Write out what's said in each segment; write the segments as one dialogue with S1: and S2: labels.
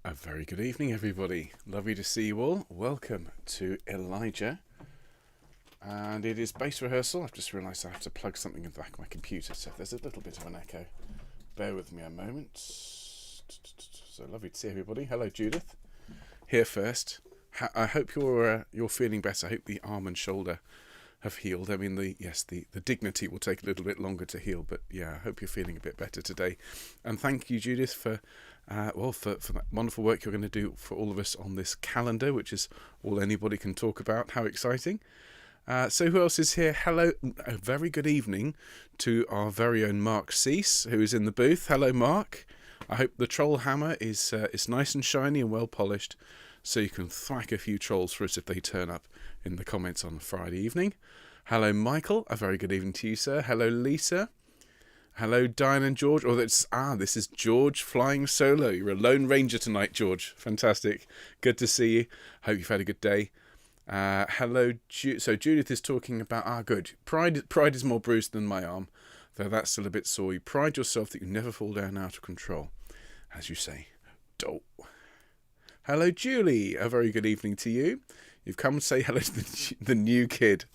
S1: A very good evening, everybody. Lovely to see you all. Welcome to Elijah. And it is bass rehearsal. I've just realised I have to plug something in the back of my computer, so there's a little bit of an echo. Bear with me a moment. So lovely to see everybody. Hello, Judith. Here first. I hope you're feeling better. I hope the arm and shoulder have healed. I mean, the dignity will take a little bit longer to heal, but yeah, I hope you're feeling a bit better today. And thank you, Judith, for that wonderful work you're going to do for all of us on this calendar, which is all anybody can talk about. How exciting. So who else is here? Hello, a very good evening to our very own Mark Cease, who is in the booth. Hello, Mark. I hope the troll hammer is nice and shiny and well polished, so you can thwack a few trolls for us if they turn up in the comments on a Friday evening. Hello, Michael. A very good evening to you, sir. Hello, Lisa. Hello, Diane and George. This is George flying solo. You're a Lone Ranger tonight, George. Fantastic. Good to see you. Hope you've had a good day. Hello, so Judith is talking about, good. Pride is more bruised than my arm, though that's still a bit sore. You pride yourself that you never fall down out of control, as you say. Dope. Hello, Julie. A very good evening to you. You've come to say hello to the new kid.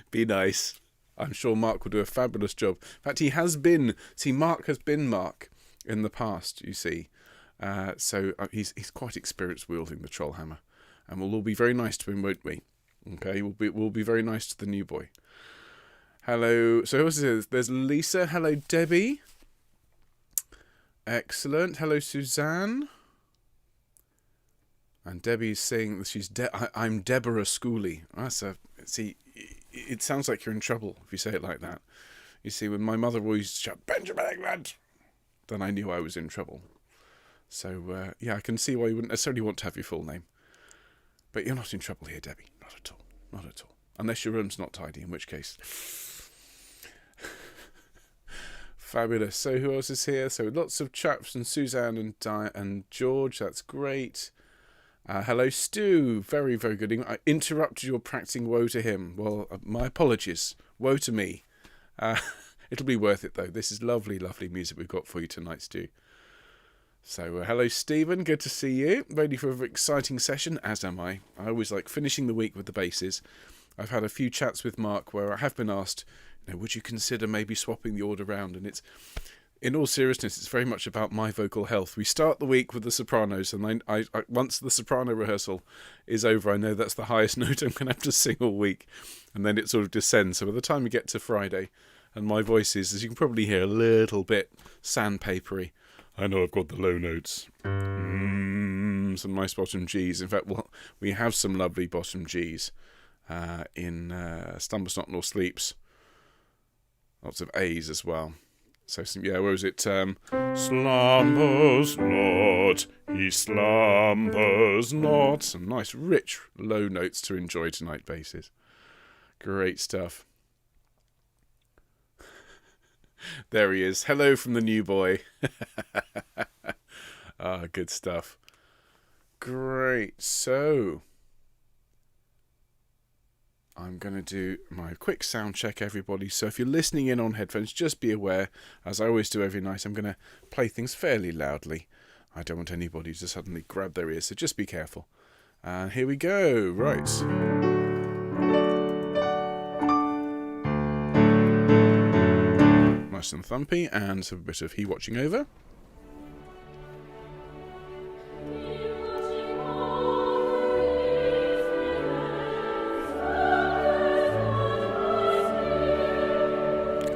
S1: Be nice. I'm sure Mark will do a fabulous job. In fact, he has been. See, Mark has been Mark in the past, you see. So he's quite experienced wielding the troll hammer. And we'll all be very nice to him, won't we? Okay, we'll be very nice to the new boy. Hello. So who else is there? There's Lisa. Hello, Debbie. Excellent. Hello, Suzanne. And Debbie's saying that she's I'm Deborah Schooley. See, it sounds like you're in trouble if you say it like that. You see, when my mother always shout, Benjamin England, then I knew I was in trouble. So, I can see why you wouldn't necessarily want to have your full name. But you're not in trouble here, Debbie. Not at all. Not at all. Unless your room's not tidy, in which case. Fabulous. So who else is here? So lots of chaps and Suzanne and George. That's great. Hello, Stu. Very, very good evening. I interrupted your practicing woe to him. Well, my apologies. Woe to me. It'll be worth it, though. This is lovely, lovely music we've got for you tonight, Stu. So, hello, Stephen. Good to see you. Ready for an exciting session, as am I. I always like finishing the week with the basses. I've had a few chats with Mark where I have been asked, would you consider maybe swapping the order around? And it's, in all seriousness, it's very much about my vocal health. We start the week with the sopranos, and I once the soprano rehearsal is over, I know that's the highest note I'm going to have to sing all week. And then it sort of descends. So by the time we get to Friday, and my voice is, as you can probably hear, a little bit sandpapery. I know I've got the low notes. Some nice bottom Gs. In fact, we have some lovely bottom Gs in Slumbers Not Nor Sleeps. Lots of A's as well. So, where is it? Slumbers not, he slumbers not. Some nice, rich, low notes to enjoy tonight, basses. Great stuff. There he is. Hello from the new boy. Good stuff. Great. So, I'm going to do my quick sound check, everybody. So if you're listening in on headphones, just be aware, as I always do every night, I'm going to play things fairly loudly. I don't want anybody to suddenly grab their ears, so just be careful. And here we go. Right. Nice and thumpy, and a bit of he watching over.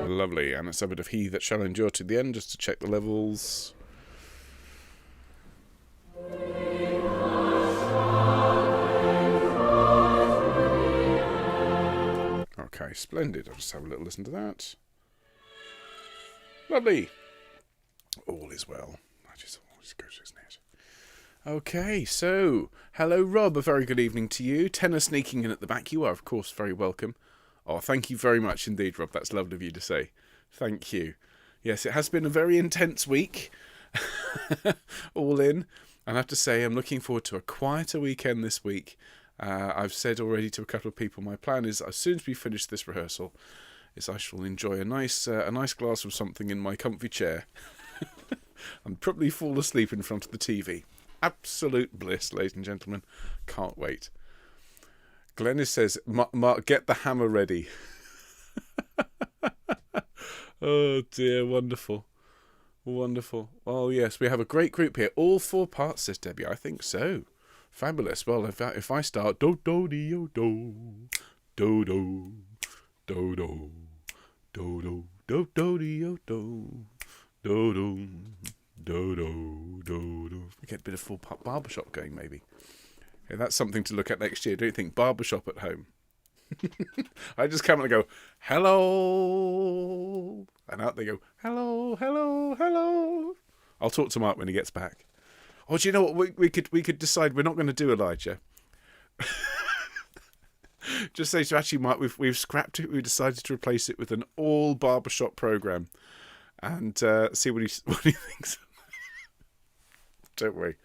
S1: Lovely, and it's a bit of he that shall endure to the end, just to check the levels. Okay, splendid. I'll just have a little listen to that. Lovely. All is well. That is always good, isn't it? Okay, so, hello Rob, a very good evening to you. Tenor sneaking in at the back. You are, of course, very welcome. Oh, thank you very much indeed, Rob. That's lovely of you to say. Thank you. Yes, it has been a very intense week. All in. And I have to say, I'm looking forward to a quieter weekend this week. I've said already to a couple of people, my plan is, as soon as we finish this rehearsal, is I shall enjoy a nice glass of something in my comfy chair. and probably fall asleep in front of the TV. Absolute bliss, ladies and gentlemen. Can't wait. Glennis says, Mark, get the hammer ready. Oh dear, wonderful. Wonderful. Oh yes, we have a great group here. All 4 parts, says Debbie. I think so. Fabulous. Well, if I start do do do do do do do do do do do do do do do do do do. We get a bit of full barbershop going, maybe. Yeah, that's something to look at next year. Don't you think? Barbershop at home. I just come and go, hello, and out they go, hello, hello, hello. I'll talk to Mark when he gets back. Oh, do you know what? We could decide we're not going to do Elijah. Just say to actually, Mark, we've scrapped it. We decided to replace it with an all barbershop program, and see what he thinks. Don't worry,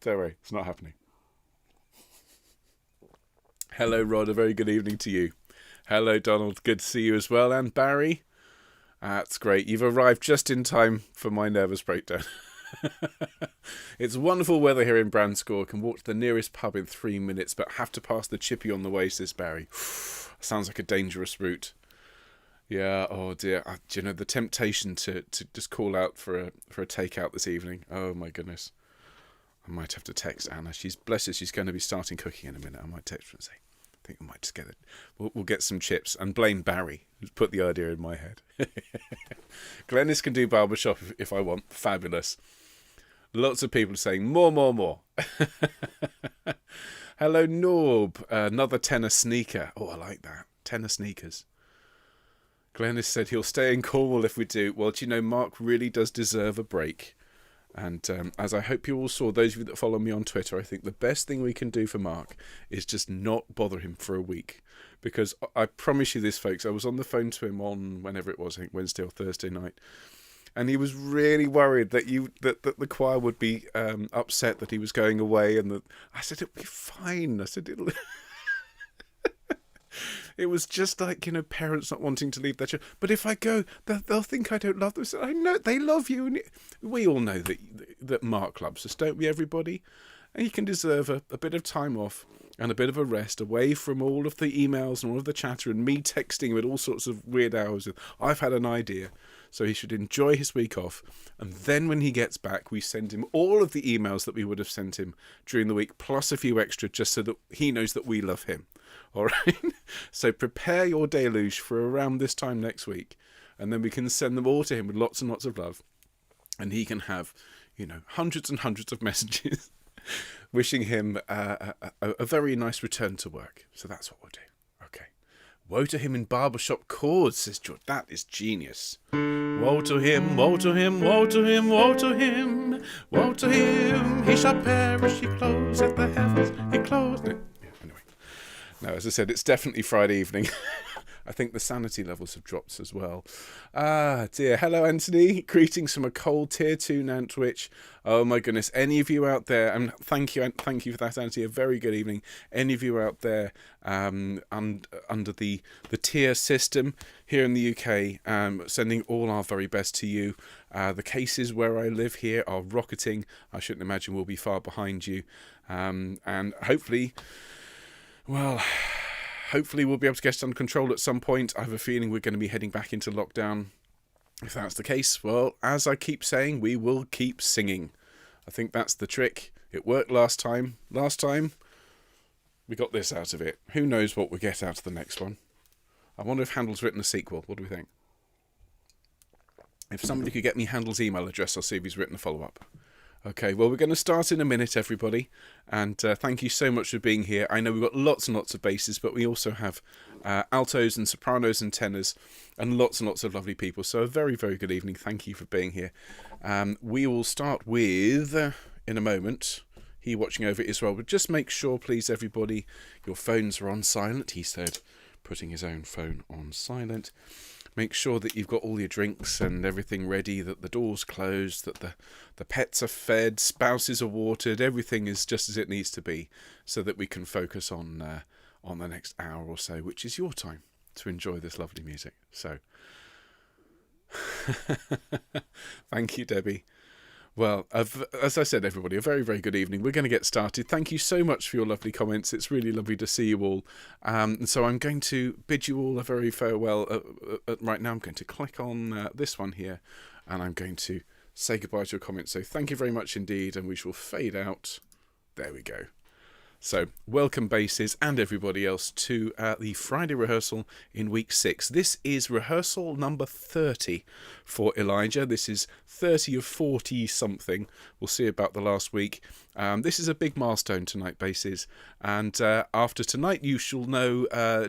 S1: it's not happening. Hello, Rod. A very good evening to you. Hello, Donald. Good to see you as well. And Barry. That's great. You've arrived just in time for my nervous breakdown. It's wonderful weather here in Branscore. Can walk to the nearest pub in 3 minutes, but have to pass the chippy on the way, says Barry. Sounds like a dangerous route. Yeah, oh dear. Do you know, the temptation to just call out for a takeout this evening. Oh, my goodness. I might have to text Anna. Bless her, she's going to be starting cooking in a minute. I might text her and say, I think we might just get it. We'll get some chips and blame Barry, who's put the idea in my head. Glennis can do barbershop if I want. Fabulous. Lots of people saying, more. Hello, Norb. Another tenner sneaker. Oh, I like that. Tenner sneakers. Glennis said he'll stay in Cornwall if we do. Well, do you know, Mark really does deserve a break. And as I hope you all saw, those of you that follow me on Twitter, I think the best thing we can do for Mark is just not bother him for a week. Because I promise you this, folks, I was on the phone to him on whenever it was, I think Wednesday or Thursday night. And he was really worried that the choir would be upset that he was going away. And I said, it'll be fine. I said, it'll... It was just like, you know, parents not wanting to leave their children. But if I go, they'll think I don't love them. So I know they love you. And we all know that Mark loves us, don't we, everybody? And he can deserve a bit of time off and a bit of a rest away from all of the emails and all of the chatter and me texting him at all sorts of weird hours. I've had an idea. So he should enjoy his week off. And then when he gets back, we send him all of the emails that we would have sent him during the week, plus a few extra, just so that he knows that we love him. All right? So prepare your deluge for around this time next week. And then we can send them all to him with lots and lots of love. And he can have, you know, hundreds and hundreds of messages wishing him a very nice return to work. So that's what we'll do. Okay. Woe to him in barbershop chords, says George. That is genius. Woe to him, woe to him, woe to him, woe to him, woe to him. He shall perish, he closeth the heavens, he closed it. Yeah, anyway. No, as I said, it's definitely Friday evening. I think the sanity levels have dropped as well. Ah, dear. Hello, Anthony. Greetings from a cold Tier 2 Nantwich. Oh, my goodness. Any of you out there, and thank you for that, Anthony. A very good evening. Any of you out there under the tier system here in the UK, sending all our very best to you. The cases where I live here are rocketing. I shouldn't imagine we'll be far behind you. And hopefully, well... Hopefully we'll be able to get it under control at some point. I have a feeling we're going to be heading back into lockdown. If that's the case, well, as I keep saying, we will keep singing. I think that's the trick. It worked last time. Last time, we got this out of it. Who knows what we'll get out of the next one. I wonder if Handel's written a sequel. What do we think? If somebody could get me Handel's email address, I'll see if he's written a follow-up. Okay, well, we're going to start in a minute, everybody, and thank you so much for being here. I know we've got lots and lots of basses, but we also have altos and sopranos and tenors and lots of lovely people, so a very, very good evening. Thank you for being here. We will start with, in a moment, He Watching Over Israel, but just make sure, please, everybody, your phones are on silent, he said, putting his own phone on silent. Make sure that you've got all your drinks and everything ready, that the door's closed, that the pets are fed, spouses are watered, everything is just as it needs to be, so that we can focus on the next hour or so, which is your time to enjoy this lovely music. So, thank you, Debbie. Well, as I said, everybody, a very, very good evening. We're going to get started. Thank you so much for your lovely comments. It's really lovely to see you all. And so I'm going to bid you all a very farewell. Right now, I'm going to click on this one here, and I'm going to say goodbye to your comments. So thank you very much indeed, and we shall fade out. There we go. So, welcome basses and everybody else to the Friday rehearsal in week 6. This is rehearsal number 30 for Elijah. This is 30 of 40 something. We'll see about the last week. This is a big milestone tonight, basses. And after tonight, you shall know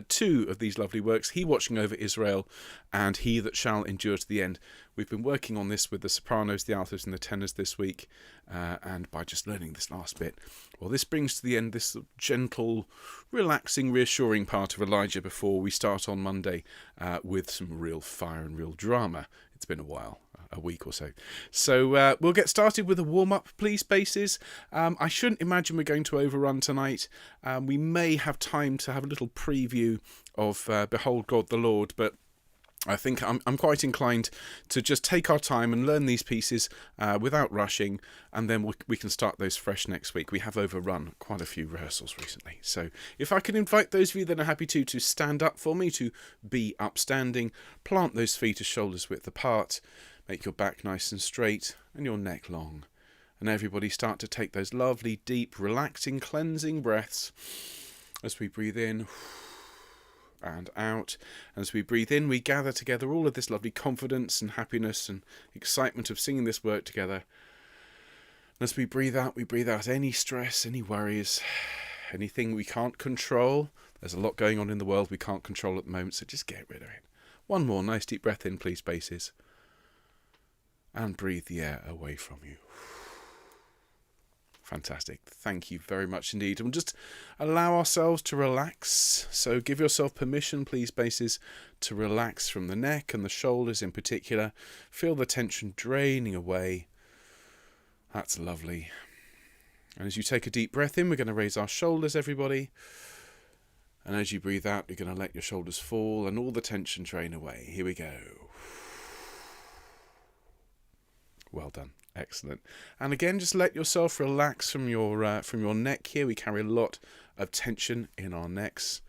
S1: 2 of these lovely works, He Watching Over Israel and He That Shall Endure to the End. We've been working on this with the sopranos, the altos and the tenors this week, and by just learning this last bit, well, this brings to the end this gentle, relaxing, reassuring part of Elijah before we start on Monday with some real fire and real drama. It's been a while, a week or so. So we'll get started with a warm-up, please, basses. I shouldn't imagine we're going to overrun tonight. We may have time to have a little preview of Behold God the Lord, but I think I'm quite inclined to just take our time and learn these pieces without rushing, and then we can start those fresh next week. We have overrun quite a few rehearsals recently. So if I can invite those of you that are happy to stand up for me, to be upstanding, plant those feet as shoulders width apart, make your back nice and straight and your neck long. And everybody start to take those lovely, deep, relaxing, cleansing breaths as we breathe in and out. And as we breathe in, we gather together all of this lovely confidence and happiness and excitement of singing this work together. And as we breathe out any stress, any worries, anything we can't control. There's a lot going on in the world we can't control at the moment, so just get rid of it. One more nice deep breath in, please, basses. And breathe the air away from you. Fantastic. Thank you very much indeed. And we'll just allow ourselves to relax. So give yourself permission, please, basses, to relax from the neck and the shoulders in particular. Feel the tension draining away. That's lovely. And as you take a deep breath in, we're going to raise our shoulders, everybody. And as you breathe out, you're going to let your shoulders fall and all the tension drain away. Here we go. Well done. Excellent. And again, just let yourself relax from your neck here. We carry a lot of tension in our necks,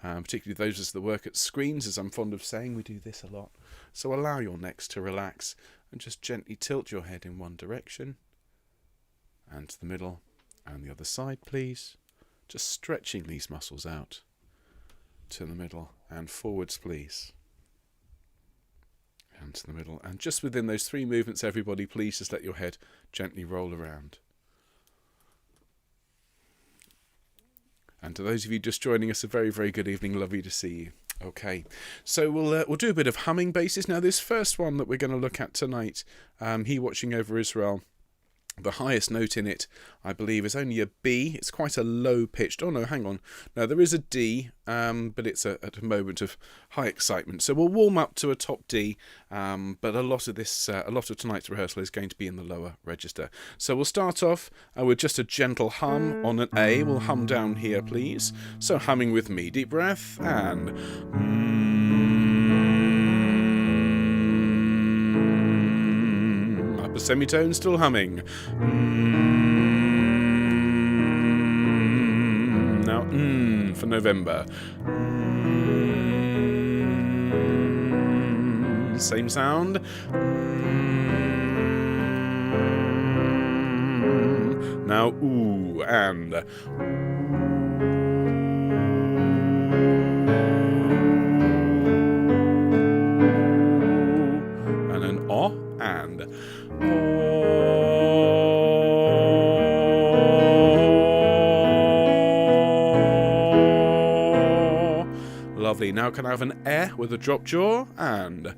S1: particularly those of us that work at screens, as I'm fond of saying. We do this a lot. So allow your necks to relax and just gently tilt your head in one direction and to the middle and the other side, please. Just stretching these muscles out to the middle and forwards, please. And to the middle, and just within those 3 movements, everybody, please just let your head gently roll around. And to those of you just joining us, a very, very good evening. Lovely to see you. Okay, so we'll do a bit of humming basses now. This first one that we're going to look at tonight, He Watching Over Israel. The highest note in it, I believe, is only a B. It's quite a low-pitched... Oh, no, hang on. No, there is a D, but it's at a moment of high excitement. So we'll warm up to a top D, but a lot of tonight's rehearsal is going to be in the lower register. So we'll start off with just a gentle hum on an A. We'll hum down here, please. So humming with me. Deep breath, and... upper semitone still humming. Now for November. Same sound. Now ooh, and an oh, and lovely. Now can I have an eh with a drop jaw and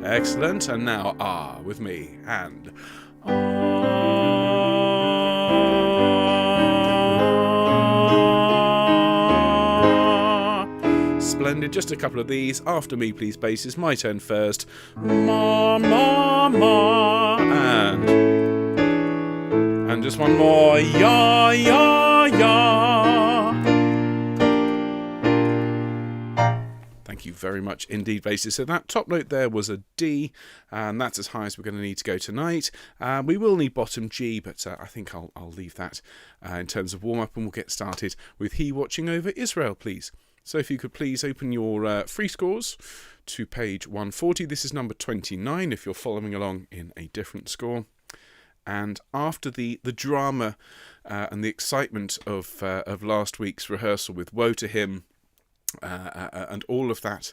S1: excellent. And now ah with me and splendid. Just a couple of these after me, please, basses. My turn first. Ma ma ma and just one more. Ya ya ya. very much indeed, basses. So that top note there was a D, and that's as high as we're going to need to go tonight. We will need bottom G, but I think I'll leave that in terms of warm-up, and we'll get started with He Watching Over Israel, please. So if you could please open your free scores to page 140. This is number 29 if you're following along in a different score. And after the drama and the excitement of last week's rehearsal with Woe to Him and all of that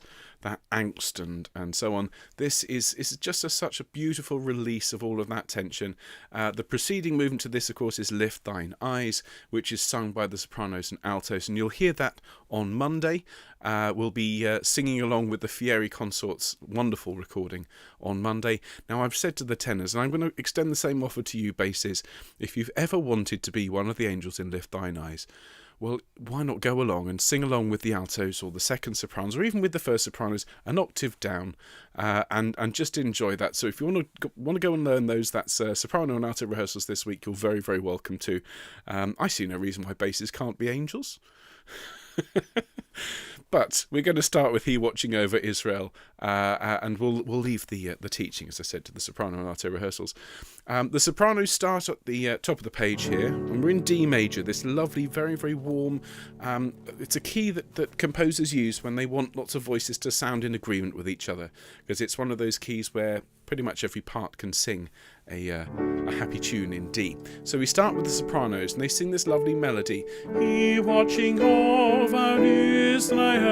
S1: angst and so on, this is just such a beautiful release of all of that tension. The preceding movement to this, of course, is Lift Thine Eyes, which is sung by the sopranos and altos, and you'll hear that on Monday. We'll be singing along with the Fieri Consort's wonderful recording on Monday. Now, I've said to the tenors, and I'm going to extend the same offer to you basses, if you've ever wanted to be one of the angels in Lift Thine Eyes, well, why not go along and sing along with the altos or the second sopranos, or even with the first sopranos, an octave down, and just enjoy that. So if you want to go and learn those, that's soprano and alto rehearsals this week. You're very, very welcome to. I see no reason why basses can't be angels. But we're going to start with He Watching Over Israel, and we'll leave the teaching, as I said, to the soprano and alto rehearsals. The sopranos start at the top of the page here, and we're in D major, this lovely, very, very warm, it's a key that composers use when they want lots of voices to sound in agreement with each other, because it's one of those keys where pretty much every part can sing a happy tune in D. So we start with the sopranos, and they sing this lovely melody. He watching over Israel,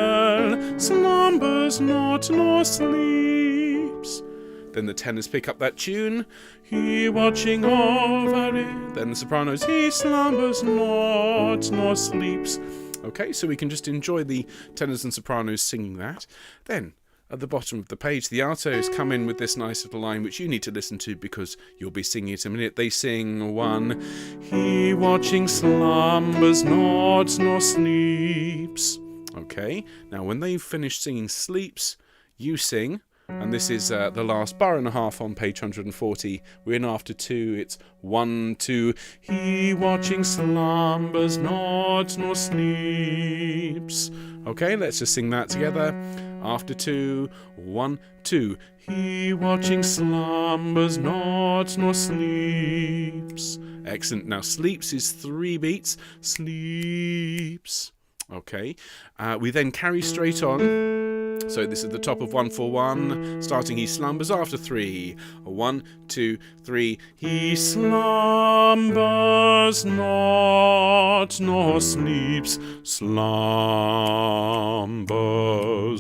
S1: slumbers not nor sleeps. Then the tenors pick up that tune. He watching over it. Then the sopranos, he slumbers not nor sleeps. Okay, so we can just enjoy the tenors and sopranos singing that. Then at the bottom of the page, the altos come in with this nice little line, which you need to listen to because you'll be singing it in a minute. They sing one, he watching slumbers not nor sleeps. Okay, now when they've finished singing sleeps, you sing, and this is the last bar and a half on page 140. We're in after 2, it's 1, 2, he watching slumbers not nor sleeps. Okay, let's just sing that together. After 2, 1, 2, he watching slumbers not nor sleeps. Excellent. Now sleeps is 3 beats. Sleeps. Okay. We then carry straight on. So this is the top of 141, starting he slumbers after 3. 1, 2, 3. He slumbers not nor sleeps. Slumbers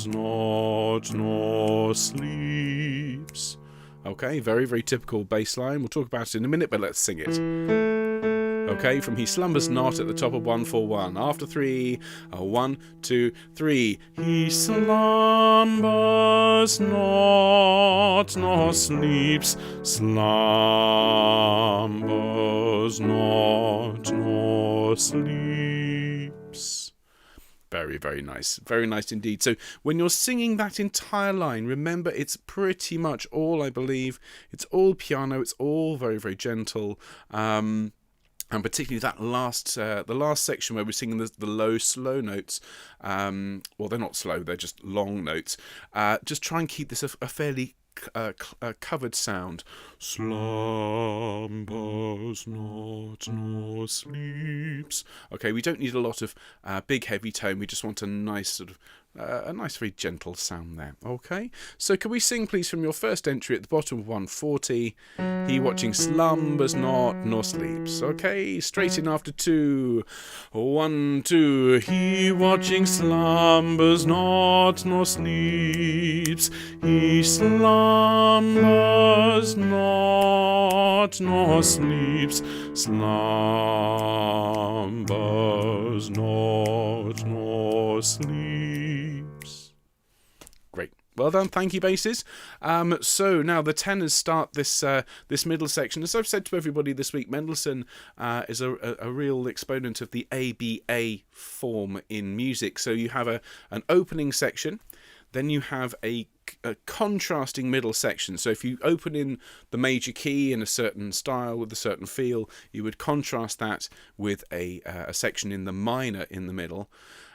S1: not nor sleeps. Okay, very, very typical bass line. We'll talk about it in a minute, but let's sing it. Okay, from he slumbers not at the top of 141. After 3, 1, 2, 3. He slumbers not nor sleeps. Slumbers not nor sleeps. Very, very nice. Very nice indeed. So when you're singing that entire line, remember it's pretty much all, I believe, it's all piano. It's all very, very gentle. And particularly that the last section where we're singing the low, slow notes. Well, they're not slow; they're just long notes. Just try and keep this a fairly covered sound. Slumbers not nor sleeps. Okay, we don't need a lot of big, heavy tone. We just want a nice sort of a nice, very gentle sound there. Okay, so can we sing, please, from your first entry at the bottom of 140? He watching slumbers not nor sleeps. Okay, straight in after 2. 1, 2. He watching slumbers not nor sleeps. He slumbers not nor sleeps. Slumbers not nor sleeps. Great. Well done, thank you, basses. So now the tenors start this middle section. As I've said to everybody this week, Mendelssohn is a real exponent of the ABA form in music. So you have an opening section, then you have a contrasting middle section. So if you open in the major key in a certain style with a certain feel, you would contrast that with a section in the minor in the middle.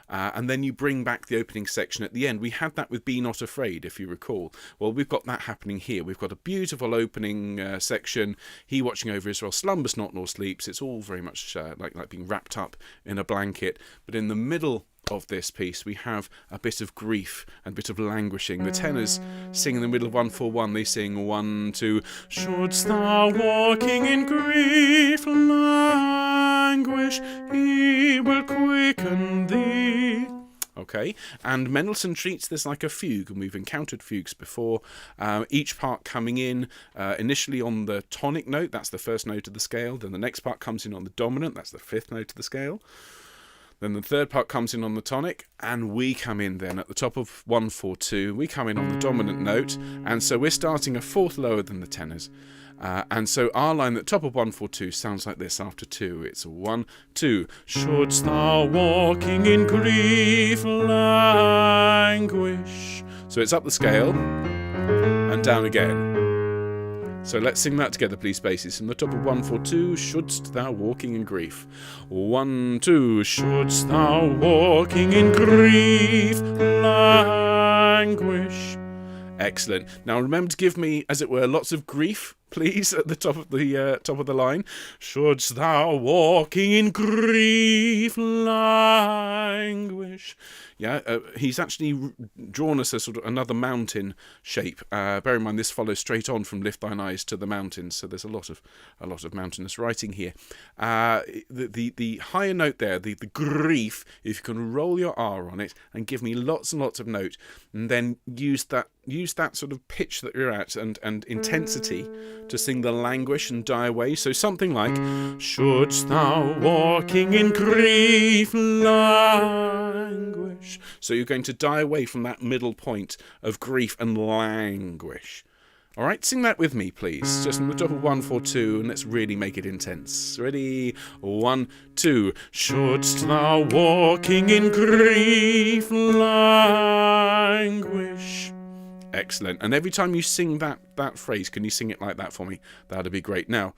S1: and then you bring back the opening section at the end. We had that with Be Not Afraid, if you recall. Well, we've got that happening here. We've got a beautiful opening section. He watching over Israel slumbers not nor sleeps. It's all very much like being wrapped up in a blanket. But in the middle of this piece, we have a bit of grief and a bit of languishing. The tenors sing in the middle of 1-4-1. They sing 1, 2. Shouldst thou walking in grief languish, he will quicken thee. Okay, and Mendelssohn treats this like a fugue, and we've encountered fugues before. Each part coming in initially on the tonic note, that's the first note of the scale. Then the next part comes in on the dominant, that's the fifth note of the scale. Then the third part comes in on the tonic, and we come in then at the top of 1-4-2. We come in on the dominant note, and so we're starting a fourth lower than the tenors. And so our line at the top of 1-4-2 sounds like this after 2. It's 1, 2. Shouldst thou walking in grief languish. So it's up the scale and down again. So let's sing that together, please, basses. From the top of 1-4-2, shouldst thou walking in grief. 1, 2, shouldst thou walking in grief languish. Excellent. Now remember to give me, as it were, lots of grief, please, at the top of the line. Shouldst thou walking in grief languish. Yeah, he's actually drawn us a sort of another mountain shape. Bear in mind this follows straight on from Lift Thine Eyes to the Mountains, so there's a lot of mountainous writing here. The higher note there, the grief, if you can roll your R on it and give me lots and lots of note, and then use that sort of pitch that you're at and intensity to sing the languish and die away. So something like, shouldst thou walking in grief languish. So you're going to die away from that middle point of grief and languish. All right, sing that with me, please. Just on the top of 1-4-2, and let's really make it intense. Ready? 1, 2. Shouldst thou walking in grief languish. Excellent. And every time you sing that phrase, can you sing it like that for me? That'd be great. Now,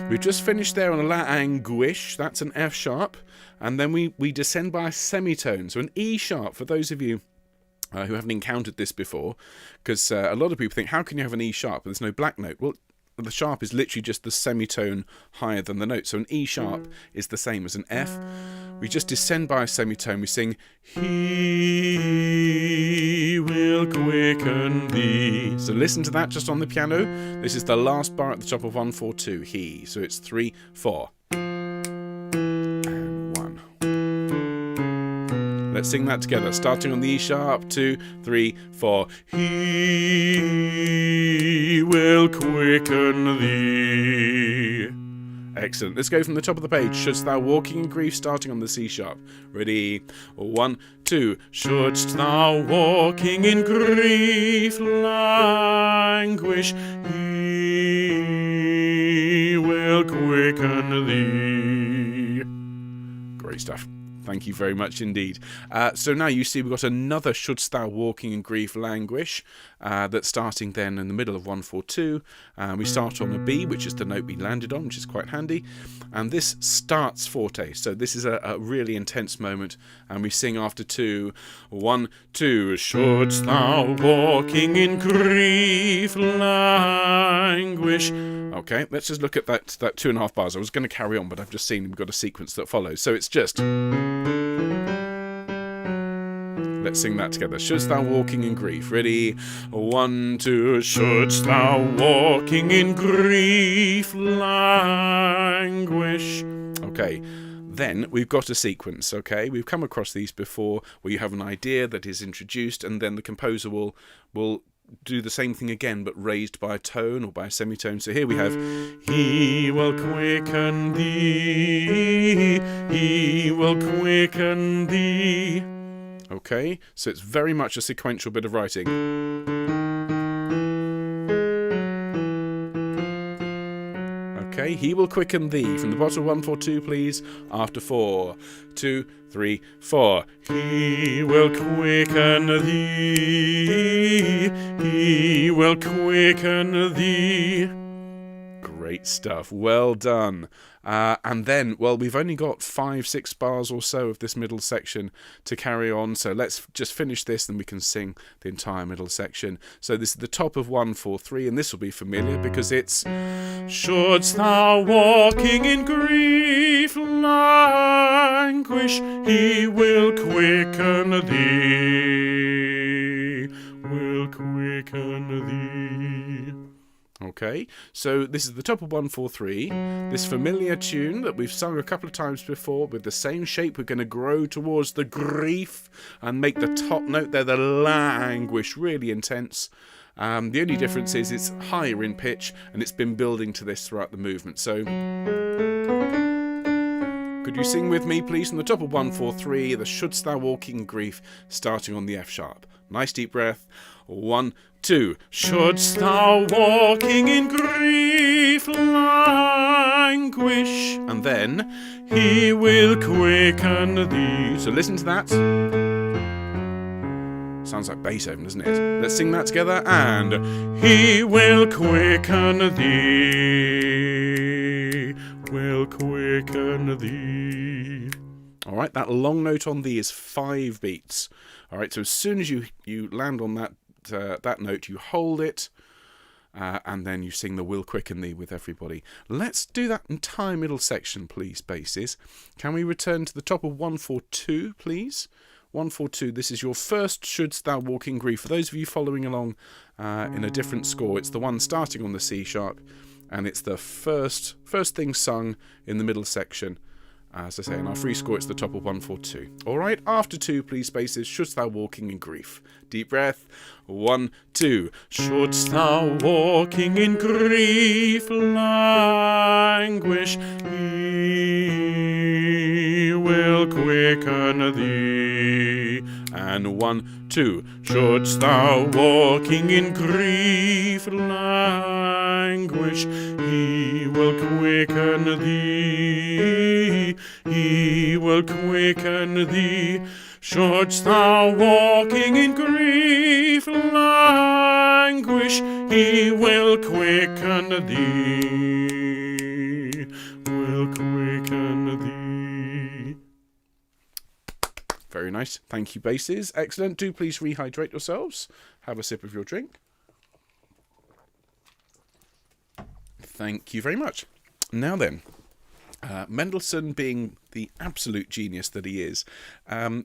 S1: we've just finished there on a languish. That's an F sharp. And then we descend by a semitone. So an E sharp, for those of you who haven't encountered this before, because a lot of people think, how can you have an E sharp? There's no black note. Well, the sharp is literally just the semitone higher than the note. So an E sharp is the same as an F. We just descend by a semitone. We sing, he will quicken thee. So listen to that just on the piano. This is the last bar at the top of 1-4-2, he. So it's 3, 4. And 1. Let's sing that together, starting on the E sharp, 2, 3, 4. He will quicken thee. Excellent. Let's go from the top of the page. Shouldst thou walking in grief, starting on the C sharp. Ready? 1, 2. Shouldst thou walking in grief languish, he will quicken thee. Great stuff. Thank you very much indeed. So now you see we've got another Shouldst Thou Walking in Grief Languish that's starting then in the middle of 1-4-2. We start on a B, which is the note we landed on, which is quite handy. And this starts forte. So this is a really intense moment. And we sing after 2. 1, 2. Shouldst thou walking in grief languish. Okay, let's just look at that 2.5 bars. I was going to carry on, but I've just seen we've got a sequence that follows. So it's just... Let's sing that together. Shouldst thou walking in grief. Ready? 1, 2. Shouldst thou walking in grief languish. Okay. Then we've got a sequence, okay? We've come across these before where you have an idea that is introduced and then the composer will do the same thing again but raised by a tone or by a semitone. So here we have, he will quicken thee, he will quicken thee. Okay, so it's very much a sequential bit of writing. Okay, he will quicken thee. From the bottom of 1-4-2, please. After 4, 2, 3, 4. He will quicken thee. He will quicken thee. Great stuff. Well done. And then, well, we've only got 5-6 bars or so of this middle section to carry on. So let's just finish this, then we can sing the entire middle section. So this is the top of 1-4-3, and this will be familiar because it's shouldst thou walking in grief languish, he will quicken thee, will quicken thee. Okay, so this is the top of 1-4-3, this familiar tune that we've sung a couple of times before with the same shape. We're going to grow towards the grief and make the top note there, the languish, really intense. The only difference is it's higher in pitch, and it's been building to this throughout the movement. So could you sing with me, please, from the top of 1-4-3, the Shouldst Thou Walking in Grief, starting on the F sharp. Nice deep breath. 1, 2. Shouldst thou walking in grief languish, and then he will quicken thee. So listen to that. Sounds like Beethoven, doesn't it? Let's sing that together. And he will quicken thee, will quicken thee. All right, that long note on thee is 5 beats. All right, so as soon as you land on that note, you hold it, and then you sing the will quicken thee with everybody. Let's do that entire middle section, please, basses. Can we return to the top of 1-4-2, please? 1-4-2, this is your first Shouldst Thou Walk in Grief. For those of you following along in a different score, it's the one starting on the C sharp, and it's the first thing sung in the middle section. As I say, in our free score, it's the top of 1-4-2. All right, after 2, please, basses, Shouldst Thou Walking in Grief. Deep breath. 1, 2. Shouldst thou walking in grief languish, he will quicken thee. And 1, 2. Shouldst thou walking in grief languish, he will quicken thee, he will quicken thee. Shouldst thou walking in grief languish, he will quicken thee, will quicken thee. Very nice. Thank you, basses. Excellent. Do please rehydrate yourselves. Have a sip of your drink. Thank you very much. Now then, Mendelssohn, being the absolute genius that he is,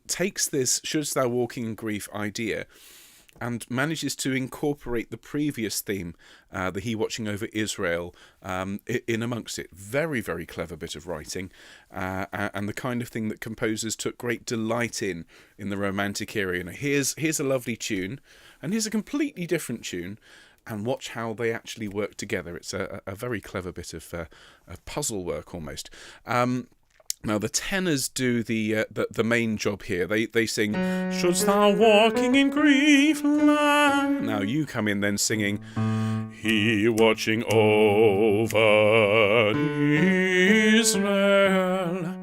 S1: takes this Shouldst Thou Walking in Grief idea and manages to incorporate the previous theme, the He Watching Over Israel, in amongst it. Very, very clever bit of writing, and the kind of thing that composers took great delight in the Romantic era. You know, here's a lovely tune, and here's a completely different tune, and watch how they actually work together. It's a very clever bit of puzzle work almost. Now the tenors do the main job here. They sing, Shouldst thou walking in grief lie. Now you come in then singing, He watching over Israel.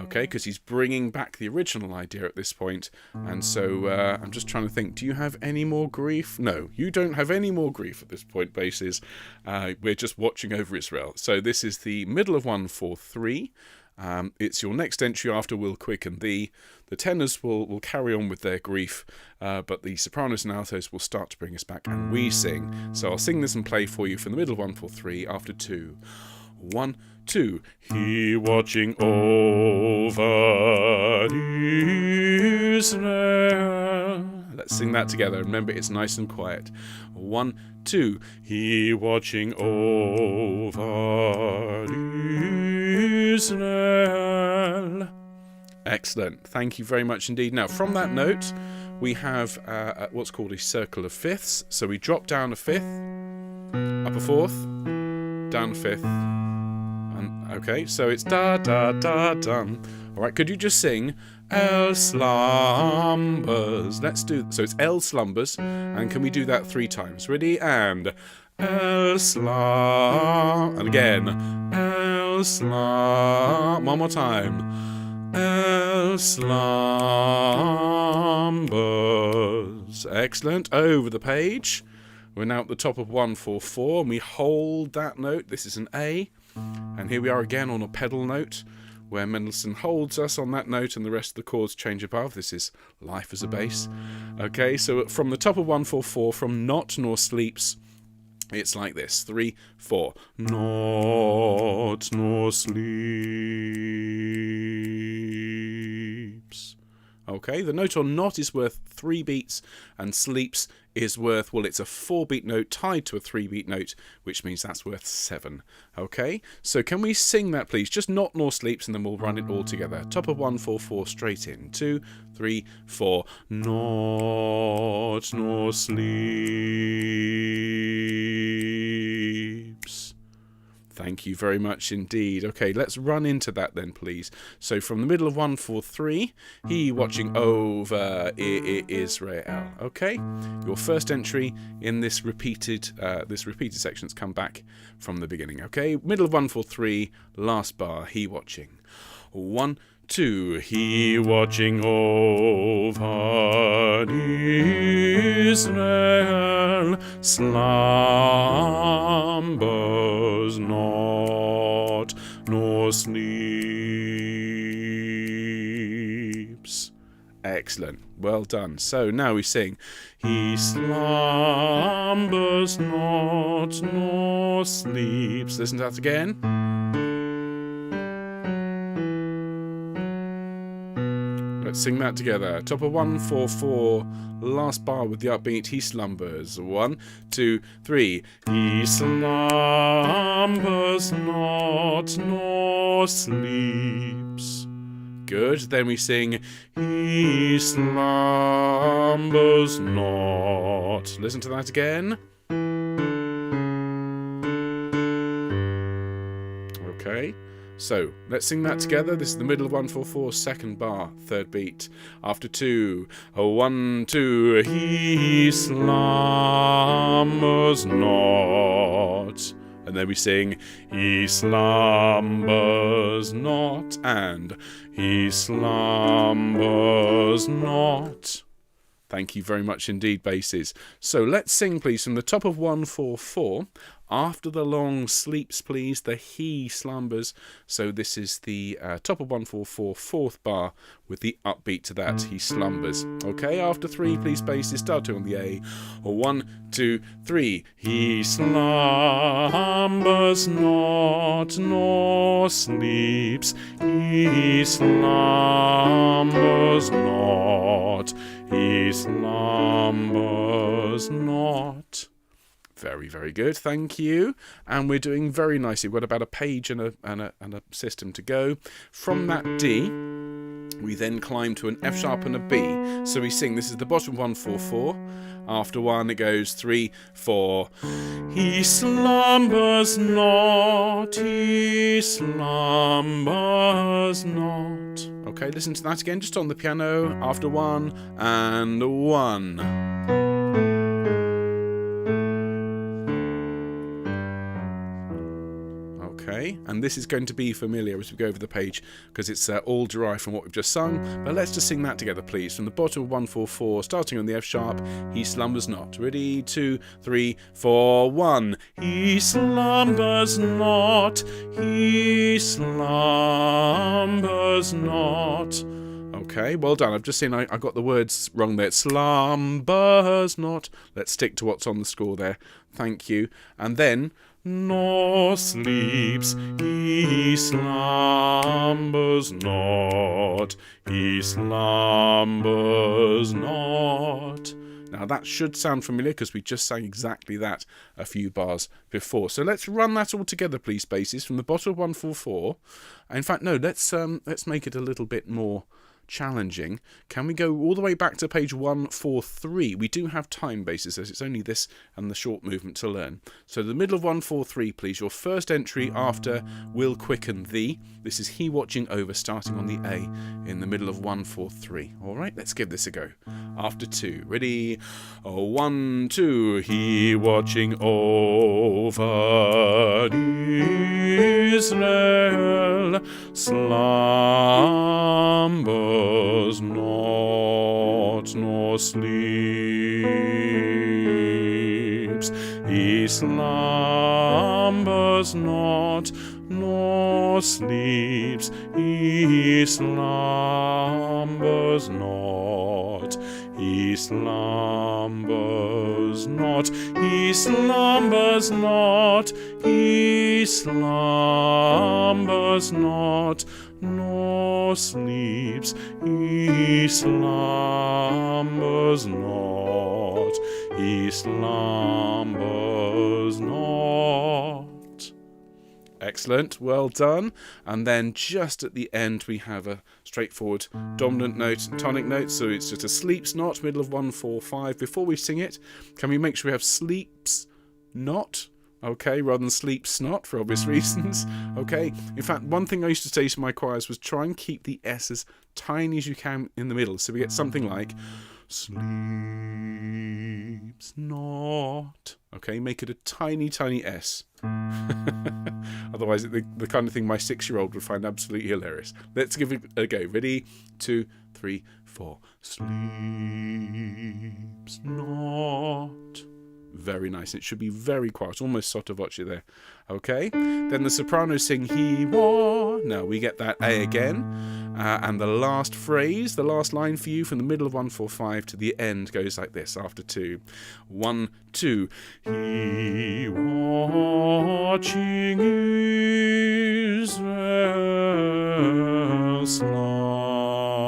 S1: Okay, because he's bringing back the original idea at this point. And so I'm just trying to think, do you have any more grief? No, you don't have any more grief at this point, basses. We're just watching over Israel. So this is the middle of 1-4-3. It's your next entry after Will Quicken Thee. The tenors will carry on with their grief, but the sopranos and altos will start to bring us back, and we sing. So I'll sing this and play for you from the middle of 1-4-3 after 2. 1, 2. He watching over Israel. Let's sing that together. Remember, it's nice and quiet. 1, 2. He watching over Israel. Excellent. Thank you very much indeed. Now, from that note, we have what's called a circle of fifths. So we drop down a fifth, up a fourth, down a fifth. And, okay, so it's da da da dum. All right, could you just sing L slumbers? Let's do so. It's L slumbers, and can we do that 3 times? Ready? And L slum, and again L slum. One more time. L slumbers. Excellent. Over the page. We're now at the top of 1-4-4, and we hold that note. This is an A. And here we are again on a pedal note, where Mendelssohn holds us on that note and the rest of the chords change above. This is life as a bass. Okay, so from the top of 144, from not nor sleeps, it's like this. 3, 4. Not nor sleeps. Okay, the note on not is worth 3 beats, and sleeps is worth, well, it's a 4-beat note tied to a 3-beat note, which means that's worth 7. Okay, so can we sing that, please? Just not nor sleeps, and then we'll run it all together. Top of 144, straight in. 2, 3, 4. Not nor sleeps. Thank you very much indeed. Okay, let's run into that then, please. So from the middle of 143, he watching over Israel. Okay, your first entry in this repeated section's come back from the beginning. Okay, middle of 143, last bar, he watching. 1, 2, he watching over Israel, slumbers not, nor sleeps. Excellent, well done. So now we sing, he slumbers not, nor sleeps. Listen to that again. Let's sing that together. Top of 144, last bar with the upbeat, he slumbers. 1, 2, 3. He slumbers not, nor sleeps. Good. Then we sing, he slumbers not. Listen to that again. Okay. So, let's sing that together. This is the middle of 144, second bar, third beat. After 2, 1, 2, he slumbers not. And then we sing, he slumbers not, and he slumbers not. Thank you very much indeed, basses. So let's sing, please, from the top of 144. After the long sleeps, please, the he slumbers. So this is the top of 144, fourth bar, with the upbeat to that, he slumbers. Okay, after 3, please, basses, starting on the A. 1, 2, 3. He slumbers not, nor sleeps. He slumbers not. He slumbers not. Very, very good, thank you. And we're doing very nicely. We've got about a page and a system to go. From that D, we then climb to an F sharp and a B. So we sing, this is the bottom 144. After 1, it goes 3, 4. He slumbers not, he slumbers not. Okay, listen to that again, just on the piano. After 1 and 1. Okay, and this is going to be familiar as we go over the page because it's all derived from what we've just sung. But let's just sing that together, please. From the bottom of 144, starting on the F sharp, he slumbers not. Ready? 2, 3, 4, 1. He slumbers not. He slumbers not. Okay, well done. I've just seen I got the words wrong there. Slumbers not. Let's stick to what's on the score there. Thank you. And then, nor sleeps, he slumbers not, he slumbers not. Now that should sound familiar because we just sang exactly that a few bars before. So let's run that all together, please, basses, from the bottom of 144. In fact, no, let's make it a little bit more challenging. Can we go all the way back to page 143? We do have time bases, as it's only this and the short movement to learn. So the middle of 143, please. Your first entry after will quicken thee. This is he watching over, starting on the A in the middle of 143. All right, let's give this a go. After 2, ready? 1, 2. He watching over Israel, slumbers not, nor sleeps. He slumbers not, nor sleeps. He slumbers not. He slumbers not. He slumbers not. He slumbers not, nor sleeps. He slumbers not. He slumbers not. Excellent, well done. And then just at the end we have a straightforward dominant note and tonic note, so it's just a sleeps not, middle of 1, 4, 5. Before we sing it, can we make sure we have sleeps not? Okay, rather than sleeps not, for obvious reasons. Okay, in fact, one thing I used to say to my choirs was try and keep the S as tiny as you can in the middle, so we get something like sleeps not. Okay, make it a tiny, tiny S. Otherwise, the kind of thing my 6-year-old would find absolutely hilarious. Let's give it a go. Ready? 2, 3, 4. Sleeps not. Very nice. It should be very quiet, almost sotto voce there. Okay. Then the sopranos sing he wa. Now we get that A again. And the last phrase, the last line for you from the middle of 1, 4, 5 to the end goes like this after 2. 1, 2. He watching Israel slumbers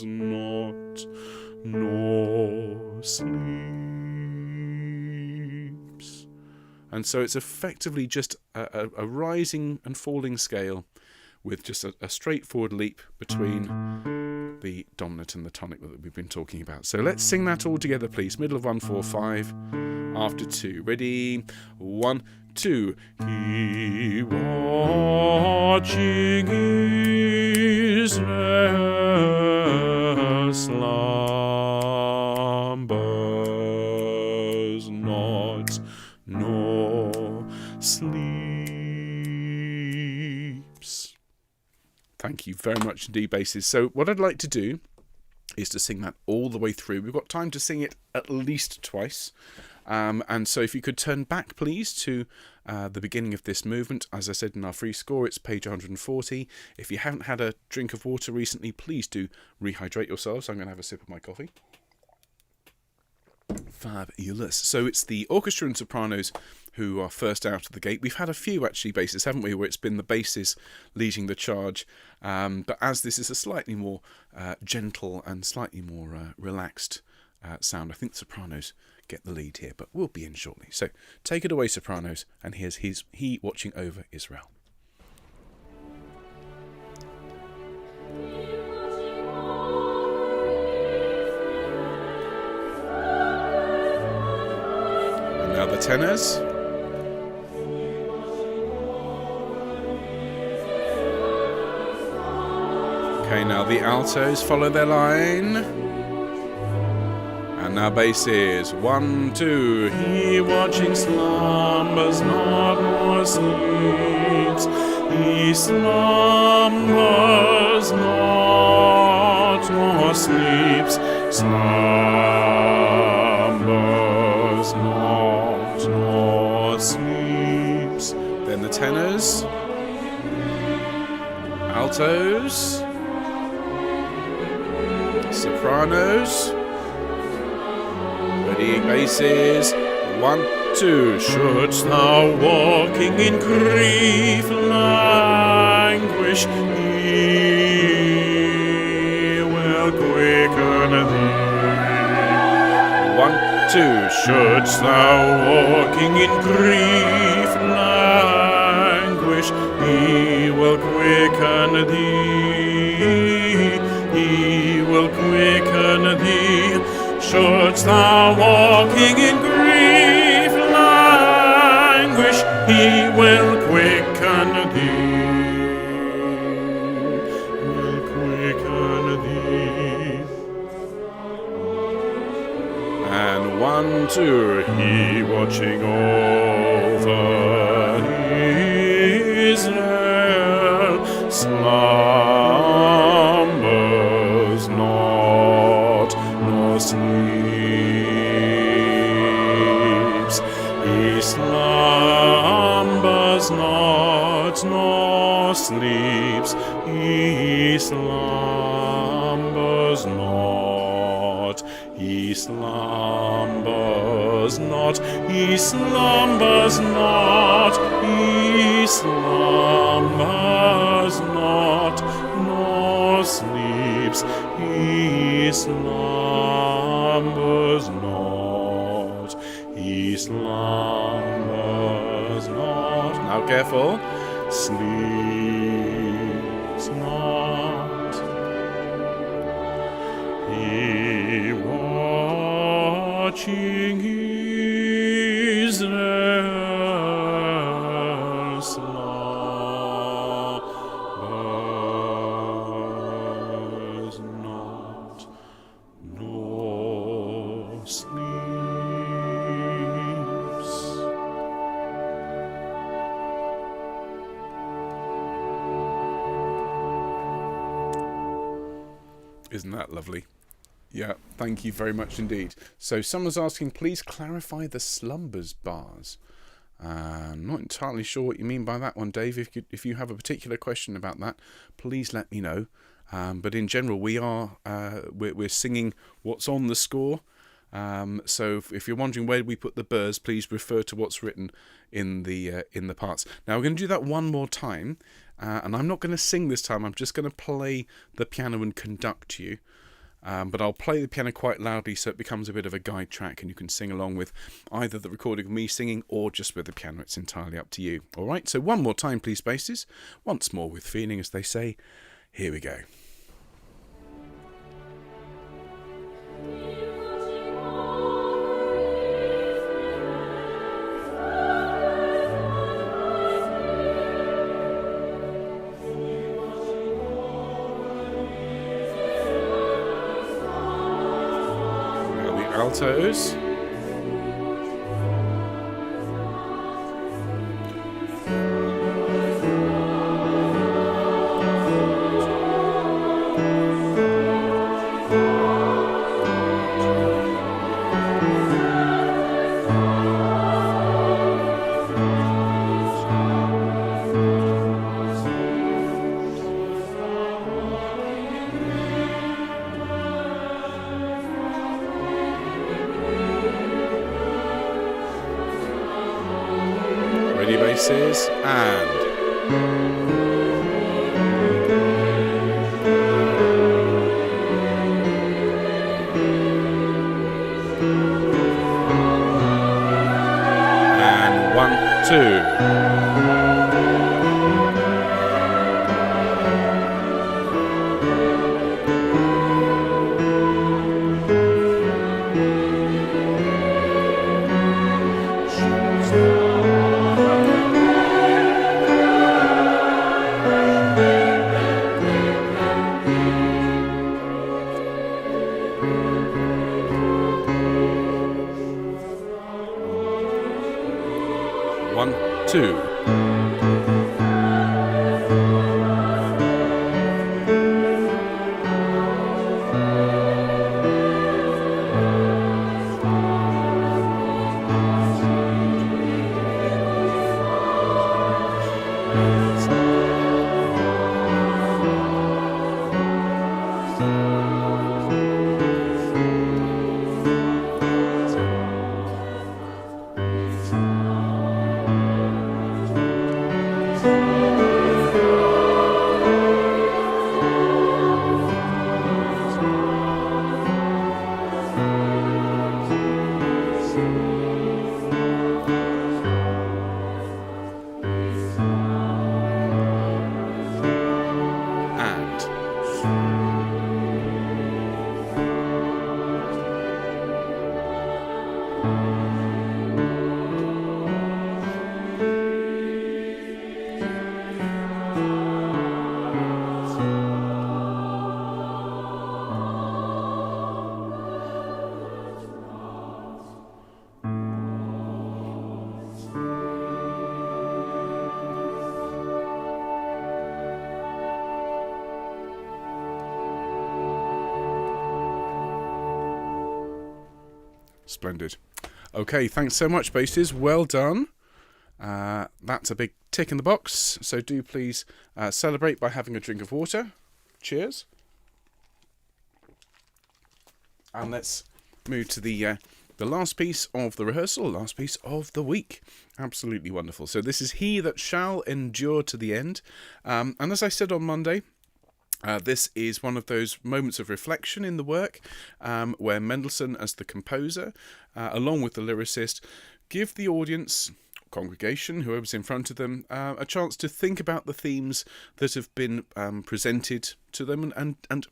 S1: not, nor sleeps. And so it's effectively just a rising and falling scale with just a straightforward leap between the dominant and the tonic that we've been talking about. So let's sing that all together, please. Middle of 1, 4, 5, after 2. Ready? 1, 2. He watching Israel slumbers not, nor sleeps. Thank you very much indeed, basses. So what I'd like to do is to sing that all the way through. We've got time to sing it at least twice. And so if you could turn back, please, to the beginning of this movement. As I said in our free score, it's page 140. If you haven't had a drink of water recently, please do rehydrate yourselves. I'm going to have a sip of my coffee. Fabulous. So it's the orchestra and sopranos who are first out of the gate. We've had a few actually basses, haven't we, where it's been the basses leading the charge. But as this is a slightly more gentle and slightly more relaxed sound, I think the sopranos get the lead here, but we'll be in shortly. So take it away, sopranos, and here's He Watching Over Israel. And now the tenors. Okay, now the altos follow their line. And now basses. 1, 2. He watching slumbers not, nor sleeps. He slumbers not, nor sleeps. Slumbers not, nor sleeps. Then the tenors. Altos. Sopranos. Ready, basses. 1, 2. Shouldst thou walking in grief languish, he will quicken thee. 1, 2. Shouldst thou walking in grief languish, he will quicken thee. He will quicken thee. Shouldst thou walking in grief languish, he will quicken thee. Will quicken thee. And 1, 2. He watching over Israel slumbers not, nor sleeps. He slumbers not. he slumbers not, he slumbers not, he slumbers not, he slumbers not, nor sleeps, he slumbers not, he slumbers not. Now careful. Sleeps not. He watching Israel slumbers not, nor sleeps. Isn't that lovely? Yeah, thank you very much indeed. So someone's asking, please clarify the slumbers bars. I'm not entirely sure what you mean by that one, Dave. If you have a particular question about that, please let me know. But in general, we're singing what's on the score. So if you're wondering where we put the burrs, please refer to what's written in the parts. Now we're going to do that one more time. And I'm not going to sing this time, I'm just going to play the piano and conduct you. But I'll play the piano quite loudly so it becomes a bit of a guide track and you can sing along with either the recording of me singing or just with the piano. It's entirely up to you. Alright, so one more time please, basses. Once more with feeling, as they say. Here we go. Altos. Ready, basses, and one, two. One, two. Splendid. Okay, thanks so much, basses. Well done. That's a big tick in the box. So do please celebrate by having a drink of water. Cheers. And let's move to the last piece of the rehearsal, last piece of the week. Absolutely wonderful. So this is He That Shall Endure to the End. And as I said on Monday, this is one of those moments of reflection in the work where Mendelssohn, as the composer, along with the lyricist, give the audience, congregation, whoever's in front of them, a chance to think about the themes that have been presented to them and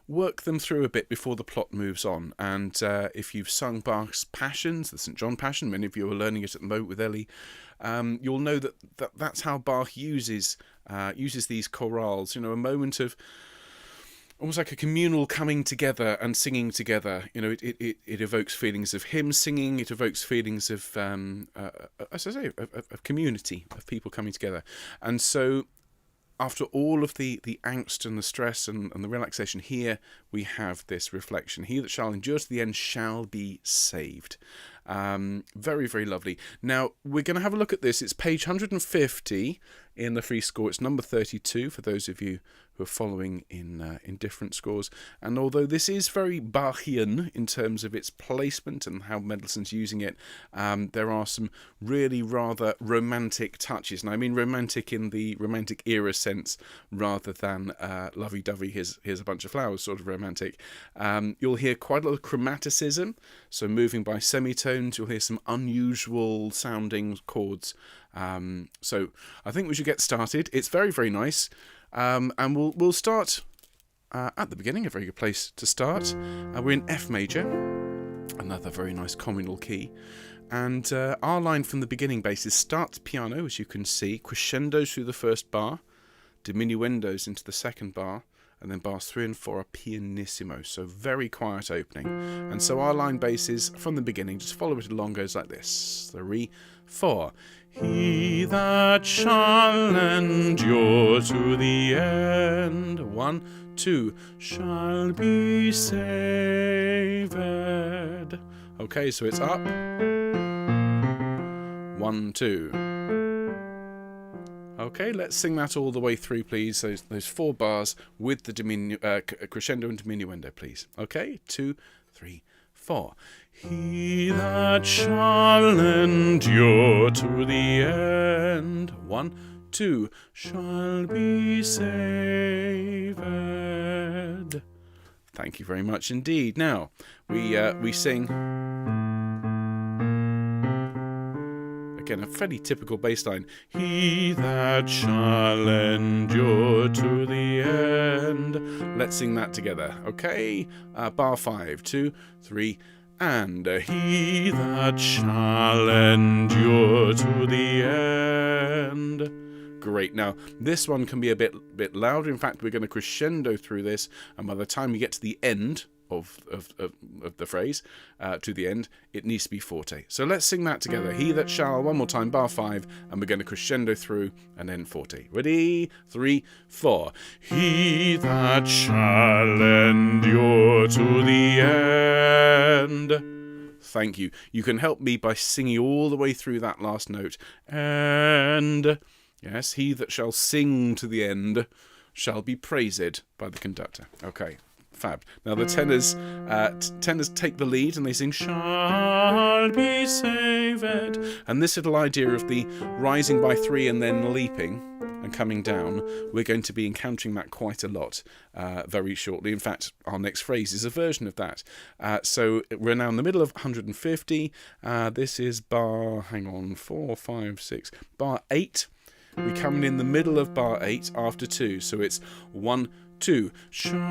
S1: work them through a bit before the plot moves on. And if you've sung Bach's Passions, the St. John Passion, many of you are learning it at the moment with Ellie, you'll know that's how Bach uses these chorales, a moment of almost like a communal coming together and singing together. It evokes feelings of hymn singing, it evokes feelings of, as I say, of community, of people coming together. And so after all of the angst and the stress and the relaxation, here we have this reflection. He that shall endure to the end shall be saved. Very, very lovely. Now, we're going to have a look at this. It's page 150 in the free score. It's number 32 for those of you who are following in different scores. And although this is very Bachian in terms of its placement and how Mendelssohn's using it, there are some really rather romantic touches. And I mean romantic in the romantic era sense rather than lovey-dovey, here's a bunch of flowers sort of romantic. You'll hear quite a lot of chromaticism, so moving by semitones. You'll hear some unusual sounding chords. So I think we should get started. It's very, very nice. And we'll start at the beginning, a very good place to start. We're in F major, another very nice communal key. And our line from the beginning bass is start piano, as you can see, crescendos through the first bar, diminuendos into the second bar, and then bars 3 and 4 are pianissimo, so very quiet opening. And so our line bass is, from the beginning, just follow it along, goes like this. 3, 4. He that shall endure to the end, 1, 2, shall be saved. Okay, so it's up. 1, 2. Okay, let's sing that all the way through, please. Those 4 bars with the crescendo and diminuendo, please. Okay, 2, 3, 4. He that shall endure to the end, 1, 2, shall be saved. Thank you very much indeed. Now, we sing, again, a fairly typical bass line. He that shall endure to the end. Let's sing that together, okay? Bar 5, 2, 3, and he that shall endure to the end. Great. Now, this one can be a bit louder. In fact, we're going to crescendo through this, and by the time we get to the end of the phrase, to the end, it needs to be forte. So let's sing that together. He that shall, one more time, bar 5, and we're going to crescendo through and then forte. Ready? 3, 4. He that shall endure to the end. Thank you. You can help me by singing all the way through that last note. And yes, he that shall sing to the end shall be praised by the conductor. Okay. Fab. Now the tenors take the lead and they sing shall be saved. And this little idea of the rising by 3 and then leaping and coming down, we're going to be encountering that quite a lot very shortly. In fact, our next phrase is a version of that. So we're now in the middle of 150. This is bar, 4, 5, 6, bar 8. We're coming in the middle of bar 8 after 2. So it's 1, 2, shall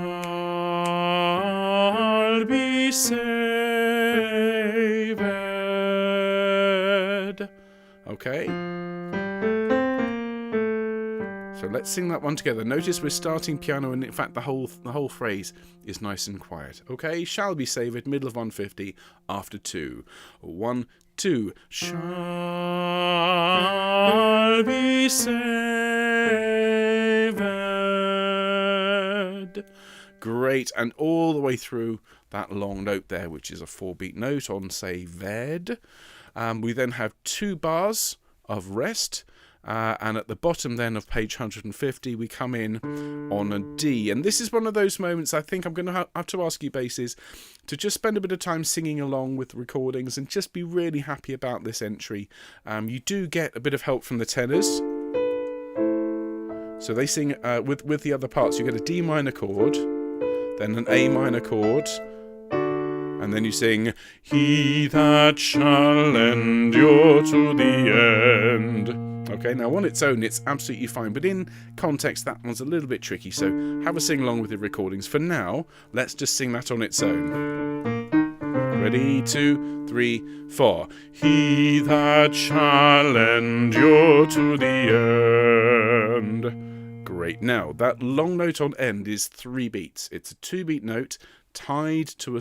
S1: be saved. Okay. So let's sing that one together. Notice we're starting piano, and in fact the whole phrase is nice and quiet. Okay, shall be saved, middle of 150, after 2. 1, 2, shall be saved. Great, and all the way through that long note there, which is a 4-beat note on, say, ved. We then have 2 bars of rest. And at the bottom then of page 150, we come in on a D. And this is one of those moments I think I'm going to have to ask you, basses, to just spend a bit of time singing along with the recordings and just be really happy about this entry. You do get a bit of help from the tenors. So they sing with the other parts. You get a D minor chord, then an A minor chord, and then you sing, "He that shall endure to the end." Okay, now on its own, it's absolutely fine, but in context, that one's a little bit tricky, so have a sing along with the recordings. For now, let's just sing that on its own. Ready, 2, 3, 4. He that shall endure to the end. Great. Now, that long note on end is 3 beats. It's a 2-beat note tied to a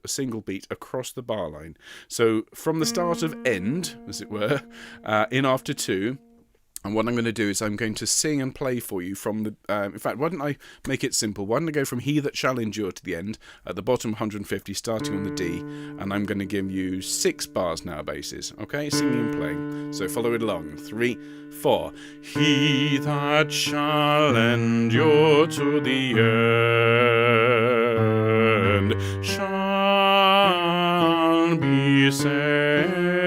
S1: single beat across the bar line. So from the start of end, as it were, in after 2, and what I'm going to do is I'm going to sing and play for you from the... in fact, why don't I make it simple? Why don't I go from He That Shall Endure to the end, at the bottom 150, starting on the D, and I'm going to give you 6 bars now, basses, okay? Singing and playing. So follow it along. 3, 4. He that shall endure to the end shall be saved.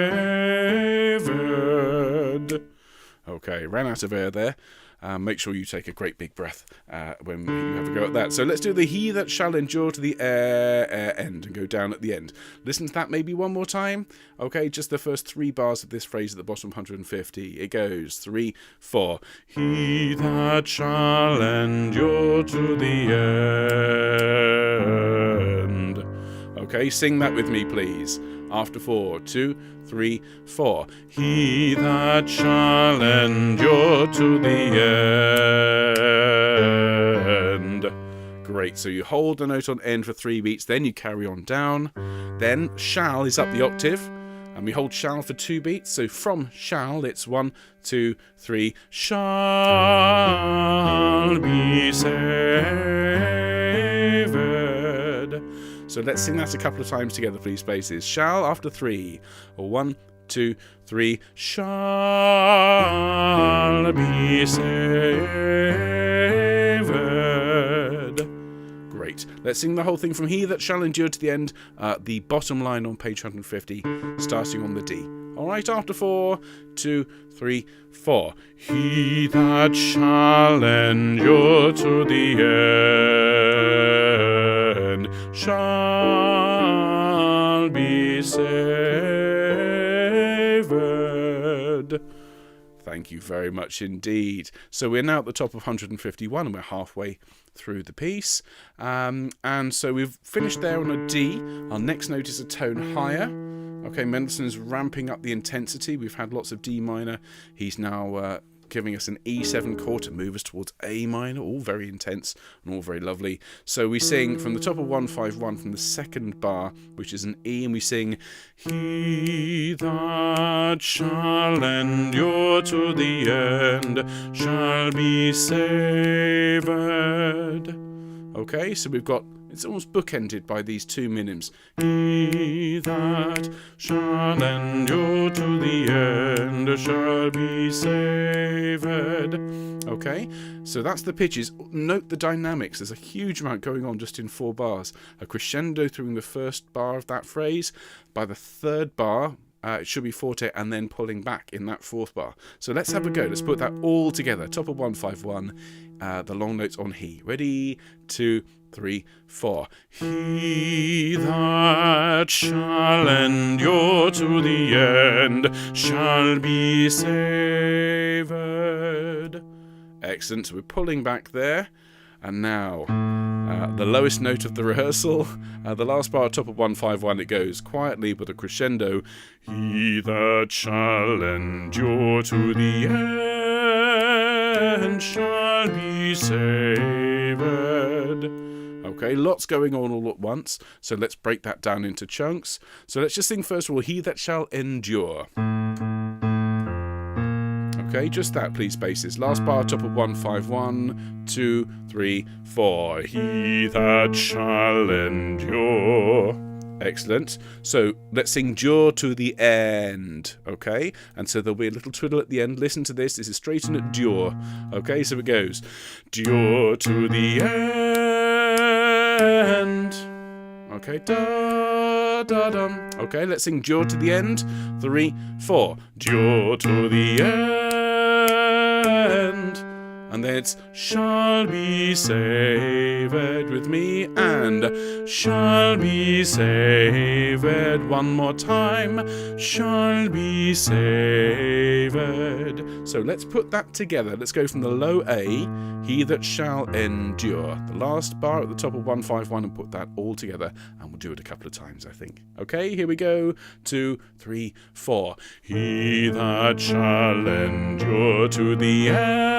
S1: Okay, ran out of air there. Make sure you take a great big breath when you have a go at that. So let's do the He That Shall Endure to the end and go down at the end. Listen to that maybe one more time. Okay, just the first 3 bars of this phrase at the bottom 150. It goes 3, 4. He that shall endure to the end. Okay, sing that with me, please. After 4, 2, 3, 4. He that shall endure to the end. Great, so you hold the note on end for 3 beats, then you carry on down. Then shall is up the octave, and we hold shall for 2 beats. So from shall, it's 1, 2, 3. Shall be saved. So let's sing that a couple of times together, please, basses. Shall after 3. 1, 2, 3. Shall be saved. Great. Let's sing the whole thing from He That Shall Endure to the end, the bottom line on page 150, starting on the D. All right, after 4, 2, 3, 4. He that shall endure to the end shall be saved. Thank you very much indeed. So we're now at the top of 151 and we're halfway through the piece. And so we've finished there on a D. Our next note is a tone higher. Okay, Mendelssohn's ramping up the intensity. We've had lots of D minor. He's now giving us an E7 chord to move us towards A minor, all very intense and all very lovely. So we sing from the top of 151 from the second bar, which is an E, and we sing, He that shall endure to the end shall be saved. Okay, so we've got, it's almost bookended by these 2 minims. He that shall endure to the end shall be saved. Okay, so that's the pitches. Note the dynamics. There's a huge amount going on just in 4 bars. A crescendo through the first bar of that phrase. By the 3rd bar, it should be forte and then pulling back in that 4th bar. So let's have a go. Let's put that all together. Top of 151, the long notes on He. Ready, 2, 3, 4. He that shall endure to the end shall be saved. Excellent. So we're pulling back there. And now, the lowest note of the rehearsal, the last bar, top of 151, it goes quietly with a crescendo. He that shall endure to the end shall be saved. Okay, lots going on all at once, so let's break that down into chunks. So let's just sing first of all, He that shall endure. Okay, just that, please, basses. Last bar, top of 151, 2, 3, 4. He that shall endure. Excellent. So let's sing jaw to the end, okay? And so there'll be a little twiddle at the end. Listen to this. This is straight in at jaw. Okay, so it goes jaw to the end. Okay, da da dum. Okay, let's sing jaw to the end. 3, 4. Jaw to the end. And then it's shall be saved with me, and shall be saved. One more time, shall be saved. So let's put that together. Let's go from the low A, he that shall endure. The last bar at the top of 151, and put that all together. And we'll do it a couple of times, I think. Okay, here we go. 2, 3, 4. He that shall endure to the end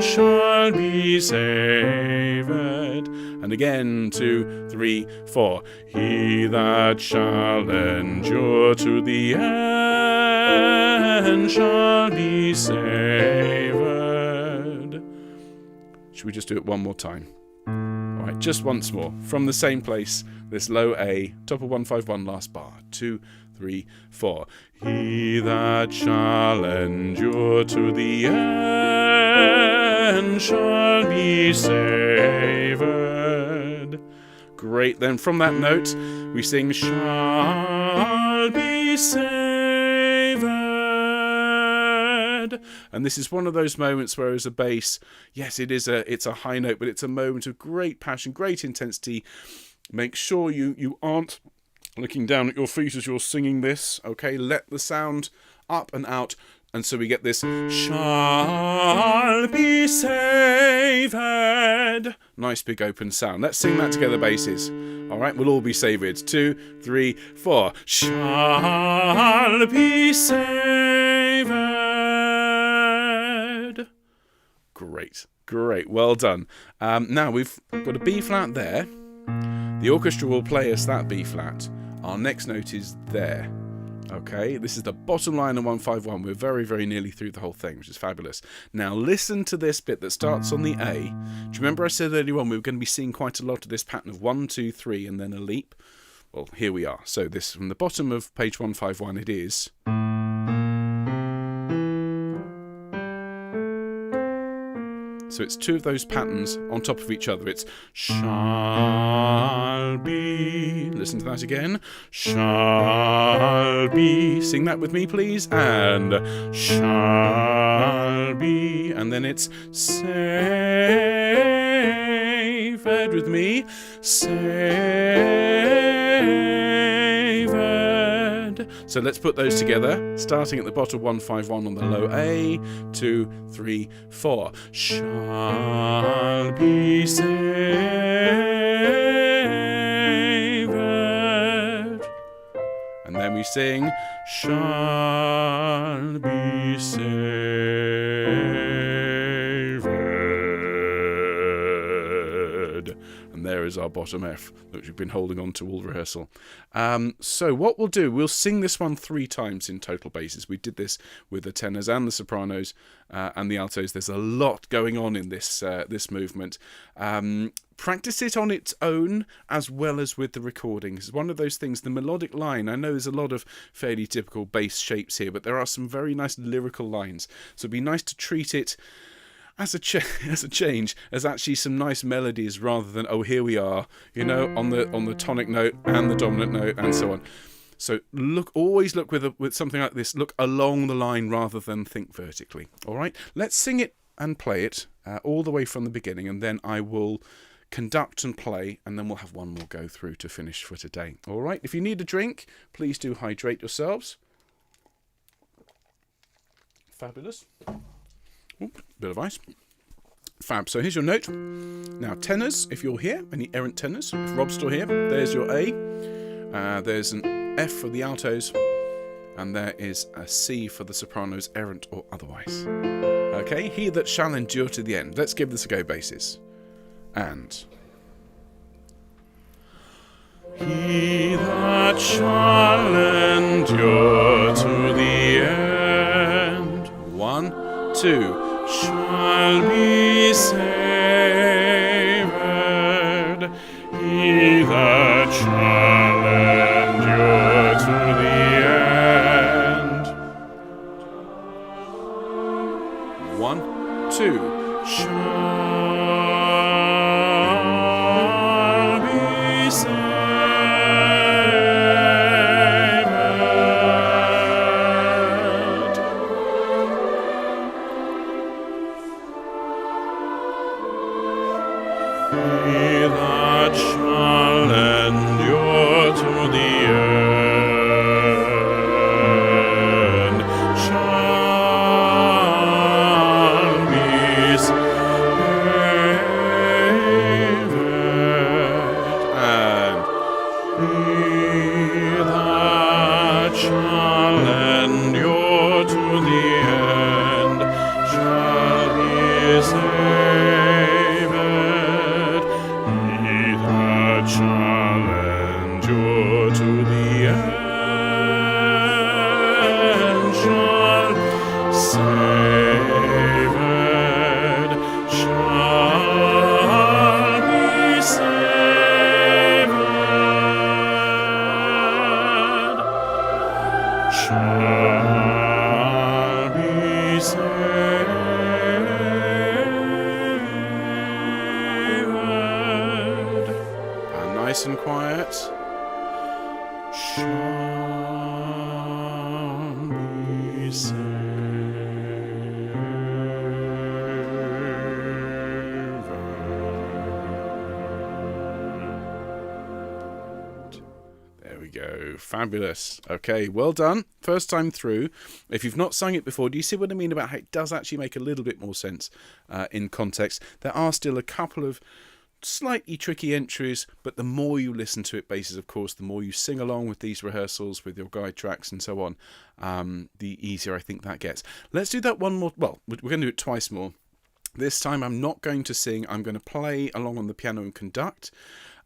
S1: shall be saved. And again, 2, 3, 4. He that shall endure to the end shall be saved. Should we just do it one more time? All right, just once more. From the same place, this low A, top of 151, last bar. 2, 3, 4. He that shall endure to the end shall be saved. Great. Then from that note, we sing shall be saved. And this is one of those moments where as a bass, yes, it's a high note, but it's a moment of great passion, great intensity. Make sure you aren't looking down at your feet as you're singing this, okay? Let the sound up and out, and so we get this shall be saved. Nice big open sound. Let's sing that together, basses. All right, we'll all be saved. 2, 3, 4. Shall be saved. Great, great, well done. Now we've got a B flat there. The orchestra will play us that B flat. Our next note is there. Okay, this is the bottom line of 151. We're very, very nearly through the whole thing, which is fabulous. Now listen to this bit that starts on the A. Do you remember I said earlier on we were going to be seeing quite a lot of this pattern of 1, 2, 3 and then a leap? Well, here we are. So this, from the bottom of page 151, it is. So it's two of those patterns on top of each other. It's shall be. Listen to that again. Shall be. Sing that with me, please. And shall be. And then it's saved with me. Saved. So let's put those together, starting at the bottom 151 on the low A, 2, 3, 4. Shall be saved. And then we sing, shall be saved. And there is our bottom F, which we've been holding on to all rehearsal. So what we'll do, we'll sing this one 3 times in total basis. We did this with the tenors and the sopranos and the altos. There's a lot going on in this this movement. Practice it on its own as well as with the recording. It's one of those things, the melodic line, I know there's a lot of fairly typical bass shapes here, but there are some very nice lyrical lines. So it'd be nice to treat it as a change, as actually some nice melodies rather than, oh, here we are, you know, on the tonic note and the dominant note and so on. So always look with something like this, look along the line rather than think vertically. All right, let's sing it and play it all the way from the beginning, and then I will conduct and play, and then we'll have one more go through to finish for today. All right, if you need a drink, please do hydrate yourselves. Fabulous. Oops, bit of ice. Fab. So here's your note. Now tenors, if you're here, any errant tenors, if Rob's still here, there's your A. There's an F for the altos, and there is a C for the sopranos, errant or otherwise. Okay, he that shall endure to the end. Let's give this a go, basses. And he that shall endure to the end. 1, 2. Shall be saved. He that shall He that shall endure to the end shall be saved. And he that shall endure to the end shall be saved. He that shall endure to the end shall saved, shall be saved, shall be saved. And nice and quiet. Shall be saved. There we go. Fabulous. Okay, well done. First time through. If you've not sung it before, do you see what I mean about how it does actually make a little bit more sense in context? There are still a couple of slightly tricky entries, but the more you listen to it, basis, of course, the more you sing along with these rehearsals, with your guide tracks and so on, the easier I think that gets. Let's do that one more. Well, we're going to do it twice more. This time I'm not going to sing. I'm going to play along on the piano and conduct.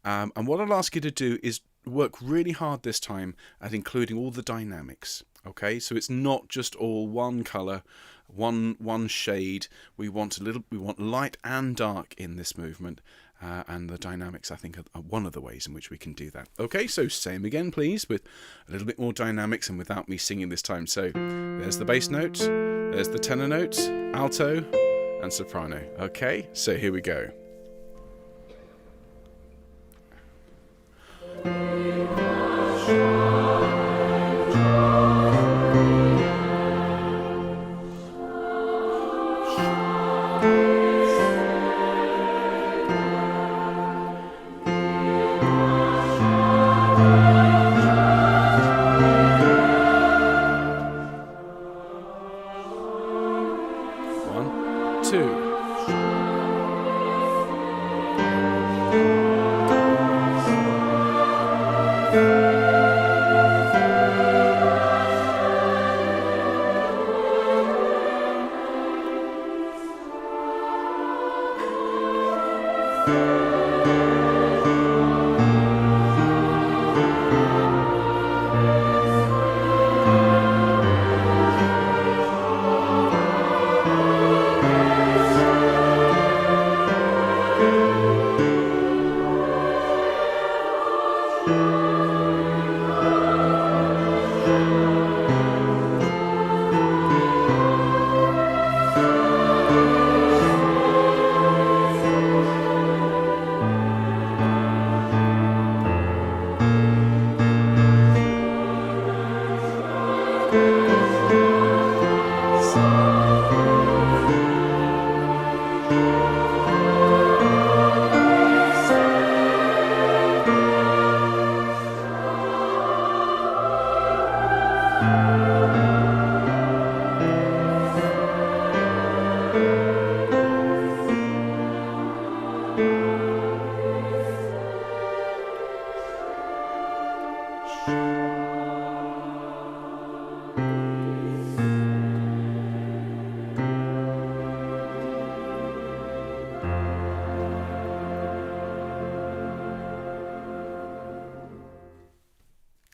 S1: And what I'll ask you to do is work really hard this time at including all the dynamics. Okay, so it's not just all one colour, one shade. We want light and dark in this movement. And the dynamics, I think, are one of the ways in which we can do that. Okay, so same again, please, with a little bit more dynamics and without me singing this time. So there's the bass note, there's the tenor note, alto, and soprano. Okay, so here we go.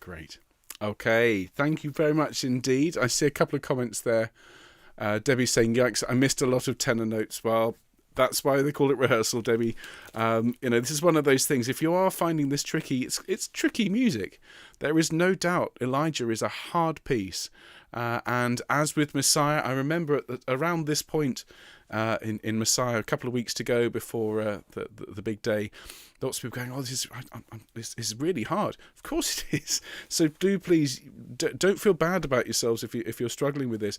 S1: Great. Okay, thank you very much indeed. I see a couple of comments there. Debbie saying, yikes, I missed a lot of tenor notes. Well, that's why they call it rehearsal, Debbie. This is one of those things. If you are finding this tricky, it's tricky music. There is no doubt Elijah is a hard piece. And as with Messiah, I remember around this point, in Messiah a couple of weeks to go before the big day. Lots of people going, oh, this is really hard. Of course it is. So do please don't feel bad about yourselves if you're struggling with this.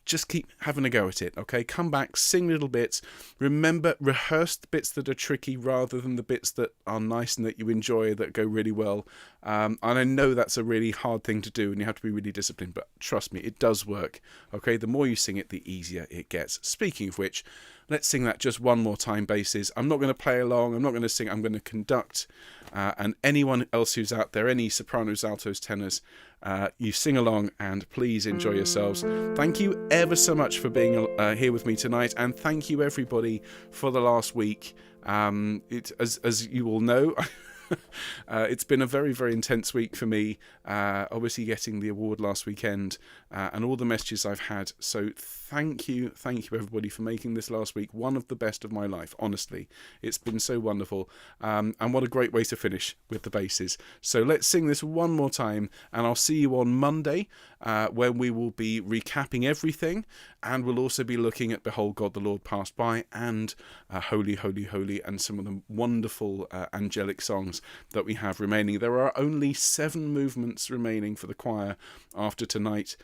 S1: Just keep having a go at it, okay? Come back, sing little bits. Remember, rehearse the bits that are tricky rather than the bits that are nice and that you enjoy, that go really well. And I know that's a really hard thing to do and you have to be really disciplined, but trust me, it does work, okay? The more you sing it, the easier it gets. Speaking of which, let's sing that just one more time, basses. I'm not going to play along. I'm not going to sing. I'm going to conduct. And anyone else who's out there, any sopranos, altos, tenors, you sing along and please enjoy yourselves. Thank you ever so much for being here with me tonight. And thank you, everybody, for the last week. As you all know, it's been a very, very intense week for me, obviously getting the award last weekend and all the messages I've had. So thank you everybody for making this last week one of the best of my life. Honestly, it's been so wonderful, and what a great way to finish with the basses. So let's sing this one more time and I'll see you on Monday when we will be recapping everything, and we'll also be looking at Behold God the Lord Passed By and Holy, Holy, Holy, and some of the wonderful angelic songs that we have remaining. There are only 7 movements remaining for the choir after tonight,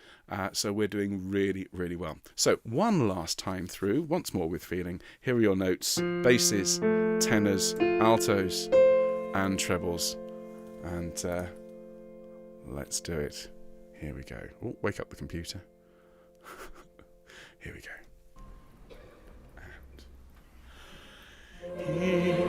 S1: so we're doing really, really well. So one last time through, once more with feeling. Here are your notes: basses, tenors, altos and trebles. And let's do it. Here we go. Oh, wake up the computer. Here we go. And here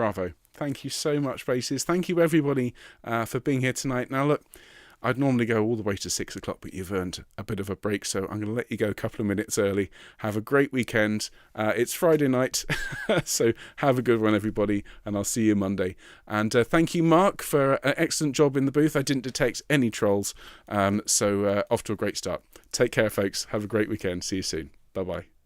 S1: bravo. Thank you so much, basses. Thank you, everybody, for being here tonight. Now, look, I'd normally go all the way to 6 o'clock, but you've earned a bit of a break, so I'm going to let you go a couple of minutes early. Have a great weekend. It's Friday night, so have a good one, everybody, and I'll see you Monday. And thank you, Mark, for an excellent job in the booth. I didn't detect any trolls, so off to a great start. Take care, folks. Have a great weekend. See you soon. Bye-bye.